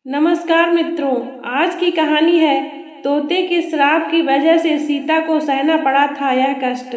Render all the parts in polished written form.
नमस्कार मित्रों, आज की कहानी है तोते के श्राप की वजह से सीता को सहना पड़ा था यह कष्ट।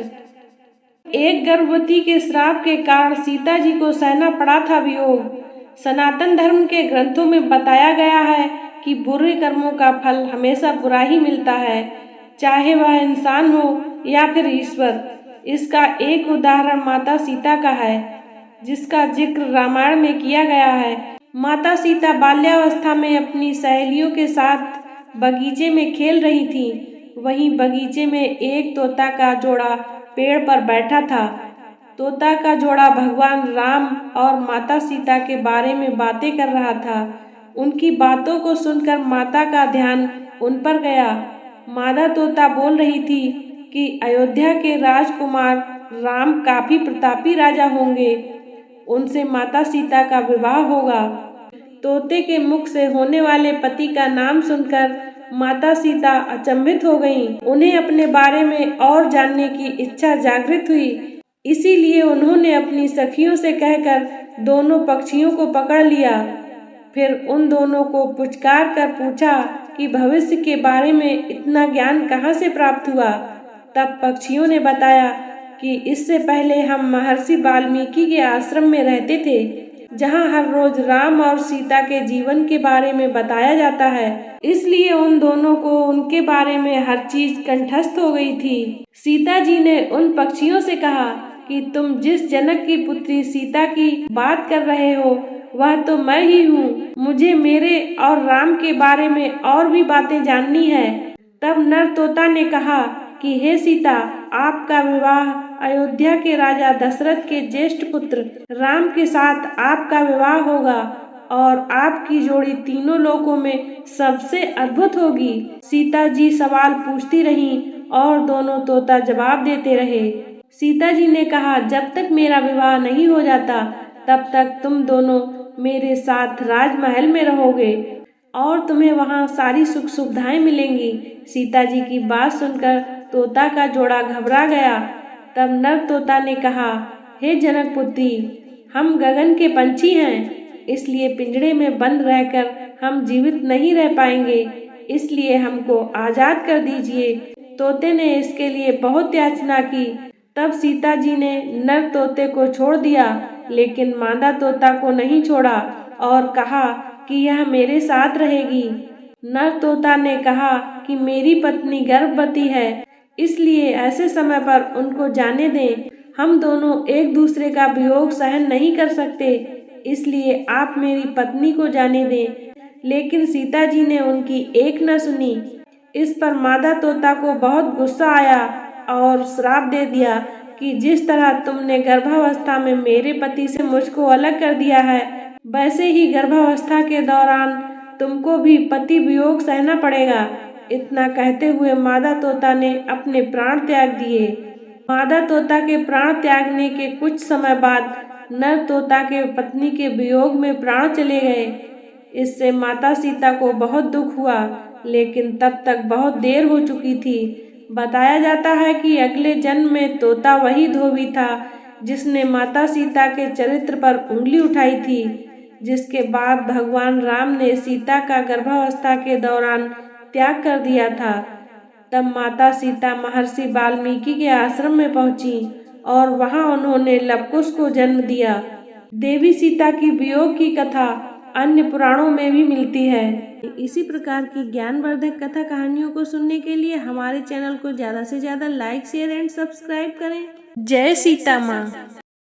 एक गर्भवती के श्राप के कारण सीता जी को सहना पड़ा था वियोग। सनातन धर्म के ग्रंथों में बताया गया है कि बुरे कर्मों का फल हमेशा बुरा ही मिलता है, चाहे वह इंसान हो या फिर ईश्वर। इसका एक उदाहरण माता सीता का है, जिसका जिक्र रामायण में किया गया है। माता सीता बाल्यावस्था में अपनी सहेलियों के साथ बगीचे में खेल रही थीं। वहीं बगीचे में एक तोता का जोड़ा पेड़ पर बैठा था। तोता का जोड़ा भगवान राम और माता सीता के बारे में बातें कर रहा था। उनकी बातों को सुनकर माता का ध्यान उन पर गया। मादा तोता बोल रही थी कि अयोध्या के राजकुमार राम काफी प्रतापी राजा होंगे, उनसे माता सीता का विवाह होगा। तोते के मुख से होने वाले पति का नाम सुनकर माता सीता अचंभित हो गईं। उन्हें अपने बारे में और जानने की इच्छा जागृत हुई। इसीलिए उन्होंने अपनी सखियों से कहकर दोनों पक्षियों को पकड़ लिया। फिर उन दोनों को पुचकार कर पूछा कि भविष्य के बारे में इतना ज्ञान कहाँ से प्राप्त हुआ। तब पक्षियों ने बताया कि इससे पहले हम महर्षि वाल्मीकि के आश्रम में रहते थे, जहाँ हर रोज राम और सीता के जीवन के बारे में बताया जाता है। इसलिए उन दोनों को उनके बारे में हर चीज कंठस्थ हो गई थी। सीता जी ने उन पक्षियों से कहा कि तुम जिस जनक की पुत्री सीता की बात कर रहे हो, वह तो मैं ही हूँ। मुझे मेरे और राम के बारे में और भी बातें जाननी है। तब नर तोता ने कहा कि हे सीता, आपका विवाह अयोध्या के राजा दशरथ के ज्येष्ठ पुत्र राम के साथ आपका विवाह होगा और आपकी जोड़ी तीनों लोकों में सबसे अद्भुत होगी। सीता जी सवाल पूछती रहीं और दोनों तोता जवाब देते रहे। सीता जी ने कहा, जब तक मेरा विवाह नहीं हो जाता तब तक तुम दोनों मेरे साथ राजमहल में रहोगे और तुम्हें वहाँ सारी सुख सुविधाएं मिलेंगी। सीता जी की बात सुनकर तोता का जोड़ा घबरा गया। तब नर तोता ने कहा, हे जनक पुत्री, हम गगन के पंछी हैं, इसलिए पिंजड़े में बंद रहकर हम जीवित नहीं रह पाएंगे, इसलिए हमको आजाद कर दीजिए। तोते ने इसके लिए बहुत याचना की। तब सीता जी ने नर तोते को छोड़ दिया, लेकिन मादा तोता को नहीं छोड़ा और कहा कि यह मेरे साथ रहेगी। नर तोता ने कहा कि मेरी पत्नी गर्भवती है, इसलिए ऐसे समय पर उनको जाने दें। हम दोनों एक दूसरे का वियोग सहन नहीं कर सकते, इसलिए आप मेरी पत्नी को जाने दें। लेकिन सीता जी ने उनकी एक न सुनी। इस पर मादा तोता को बहुत गुस्सा आया और श्राप दे दिया कि जिस तरह तुमने गर्भावस्था में मेरे पति से मुझको अलग कर दिया है, वैसे ही गर्भावस्था के दौरान तुमको भी पति वियोग सहना पड़ेगा। इतना कहते हुए मादा तोता ने अपने प्राण त्याग दिए। मादा तोता के प्राण त्यागने के कुछ समय बाद नर तोता के पत्नी के वियोग में प्राण चले गए। इससे माता सीता को बहुत दुख हुआ, लेकिन तब तक बहुत देर हो चुकी थी। बताया जाता है कि अगले जन्म में तोता वही धोबी था जिसने माता सीता के चरित्र पर उंगली उठाई थी, जिसके बाद भगवान राम ने सीता का गर्भावस्था के दौरान त्याग कर दिया था। तब माता सीता महर्षि वाल्मीकि के आश्रम में पहुंची और वहां उन्होंने लवकुश को जन्म दिया। देवी सीता की वियोग की कथा अन्य पुराणों में भी मिलती है। इसी प्रकार की ज्ञानवर्धक कथा कहानियों को सुनने के लिए हमारे चैनल को ज्यादा से ज्यादा लाइक, शेयर एंड सब्सक्राइब करें। जय सीता माँ।